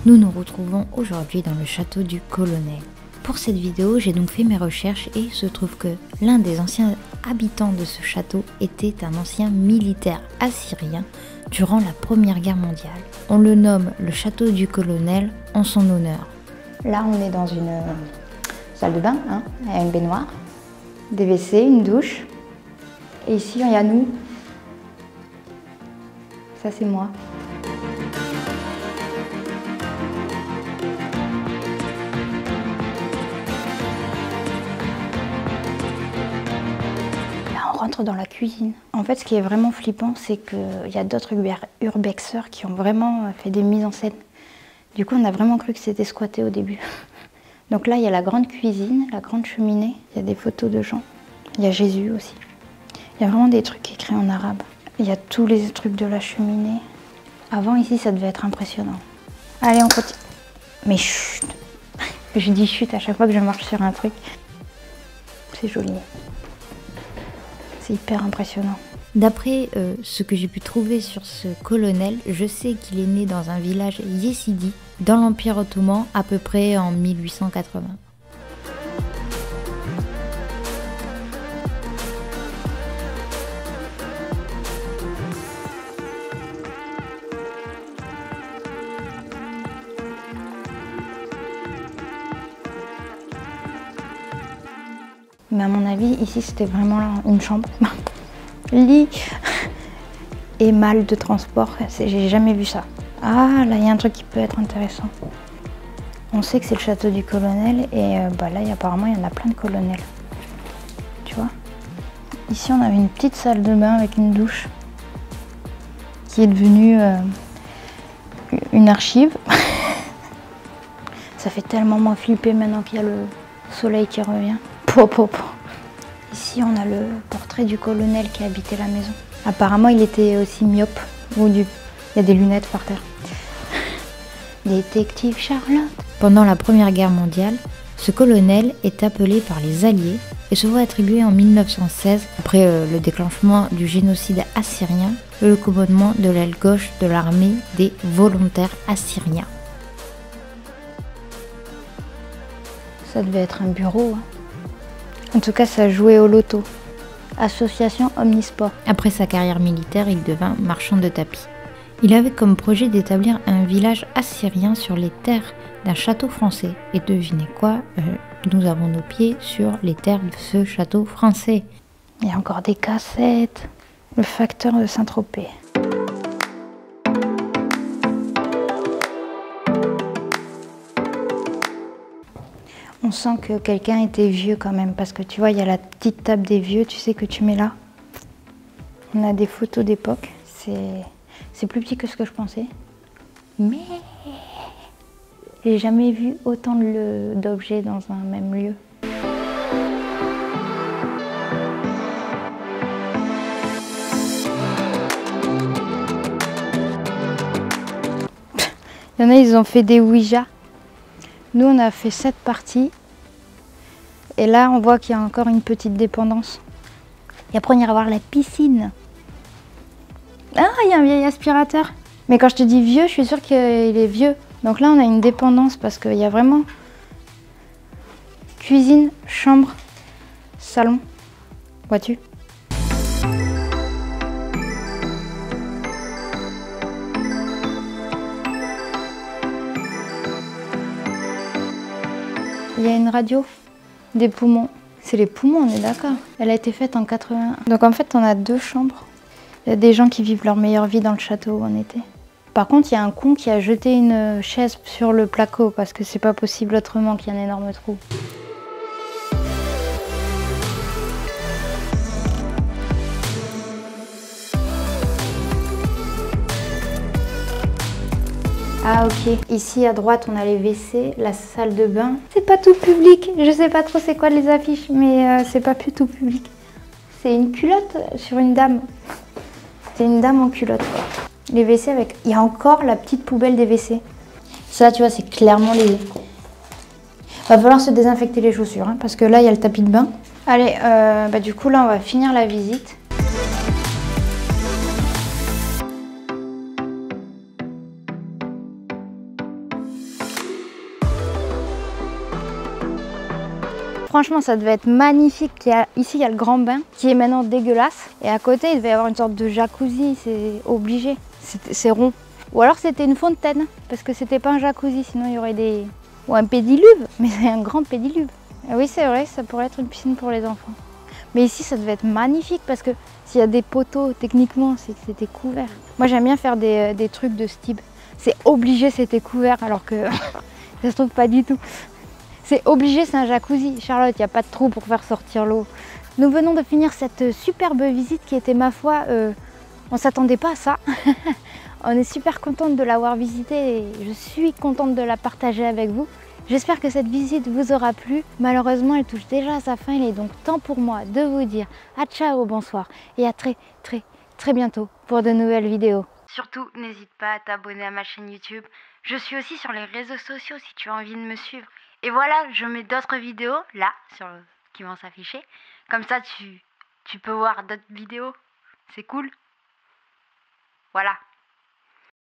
Nous nous retrouvons aujourd'hui dans le château du Colonel. Pour cette vidéo, j'ai donc fait mes recherches et il se trouve que l'un des anciens habitants de ce château était un ancien militaire assyrien durant la Première Guerre mondiale. On le nomme le château du Colonel en son honneur. Là, on est dans une salle de bain, hein, il y a une baignoire, des WC, une douche. Et ici, il y a nous. Ça, c'est moi. Là, on rentre dans la cuisine. En fait, ce qui est vraiment flippant, c'est qu'il y a d'autres urbexeurs qui ont vraiment fait des mises en scène. Du coup, on a vraiment cru que c'était squatté au début. Donc là, il y a la grande cuisine, la grande cheminée. Il y a des photos de gens. Il y a Jésus aussi. Il y a vraiment des trucs écrits en arabe. Il y a tous les trucs de la cheminée. Avant, ici, ça devait être impressionnant. Allez, on continue. Mais chut! Je dis chut à chaque fois que je marche sur un truc. C'est joli. C'est hyper impressionnant. D'après ce que j'ai pu trouver sur ce colonel, je sais qu'il est né dans un village yézidi dans l'Empire ottoman à peu près en 1880. Mais à mon avis, ici, c'était vraiment une chambre. Lit et malle de transport, j'ai jamais vu ça. Ah, là, il y a un truc qui peut être intéressant. On sait que c'est le château du colonel et là, apparemment, il y en a plein de colonels. Tu vois? Ici, on avait une petite salle de bain avec une douche qui est devenue une archive. Ça fait tellement moins flipper maintenant qu'il y a le soleil qui revient. Ici, on a le portrait du colonel qui habitait la maison. Apparemment, il était aussi myope. Il y a des lunettes par terre. Détective Charlotte. Pendant la Première Guerre mondiale, ce colonel est appelé par les Alliés et se voit attribuer en 1916, après le déclenchement du génocide assyrien, le commandement de l'aile gauche de l'armée des volontaires assyriens. Ça devait être un bureau. Hein. En tout cas, ça jouait au loto. Association Omnisport. Après sa carrière militaire, il devint marchand de tapis. Il avait comme projet d'établir un village assyrien sur les terres d'un château français. Et devinez quoi, nous avons nos pieds sur les terres de ce château français. Il y a encore des cassettes. Le facteur de Saint-Tropez. On sent que quelqu'un était vieux quand même, parce que tu vois, il y a la petite table des vieux, tu sais, que tu mets là. On a des photos d'époque. C'est plus petit que ce que je pensais. Mais j'ai jamais vu autant d'objets dans un même lieu. Il y en a, ils ont fait des Ouija. Nous, on a fait 7 parties. Et là, on voit qu'il y a encore une petite dépendance. Et après, on ira voir la piscine. Ah, il y a un vieil aspirateur. Mais quand je te dis vieux, je suis sûre qu'il est vieux. Donc là, on a une dépendance parce qu'il y a vraiment cuisine, chambre, salon. Vois-tu ? Il y a une radio, des poumons. C'est les poumons, on est d'accord. Elle a été faite en 81. Donc en fait, on a 2 chambres. Il y a des gens qui vivent leur meilleure vie dans le château où on était. Par contre, il y a un con qui a jeté une chaise sur le placo parce que c'est pas possible autrement qu'il y ait un énorme trou. Ah ok, ici à droite on a les WC, la salle de bain. C'est pas tout public, je sais pas trop c'est quoi les affiches, mais c'est pas plus tout public. C'est une culotte sur une dame. C'est une dame en culotte quoi. Les WC avec... Il y a encore la petite poubelle des WC. Ça tu vois c'est clairement les... Va falloir se désinfecter les chaussures hein, parce que là il y a le tapis de bain. Allez, du coup là on va finir la visite. Franchement, ça devait être magnifique. Ici, il y a le grand bain qui est maintenant dégueulasse. Et à côté, il devait y avoir une sorte de jacuzzi, c'est obligé. C'est rond. Ou alors c'était une fontaine, parce que c'était pas un jacuzzi, sinon il y aurait des... Ou un pédiluve, mais c'est un grand pédiluve. Et oui, c'est vrai, ça pourrait être une piscine pour les enfants. Mais ici, ça devait être magnifique, parce que s'il y a des poteaux, techniquement, c'est que c'était couvert. Moi, j'aime bien faire des trucs de ce type. C'est obligé, c'était couvert, alors que ça se trouve pas du tout. C'est obligé, c'est un jacuzzi. Charlotte, il n'y a pas de trou pour faire sortir l'eau. Nous venons de finir cette superbe visite qui était, ma foi, on ne s'attendait pas à ça. On est super contente de l'avoir visitée et je suis contente de la partager avec vous. J'espère que cette visite vous aura plu. Malheureusement, elle touche déjà à sa fin. Il est donc temps pour moi de vous dire à ciao, bonsoir et à très bientôt pour de nouvelles vidéos. Surtout, n'hésite pas à t'abonner à ma chaîne YouTube. Je suis aussi sur les réseaux sociaux si tu as envie de me suivre. Et voilà, je mets d'autres vidéos là qui vont s'afficher. Comme ça, tu peux voir d'autres vidéos. C'est cool. Voilà.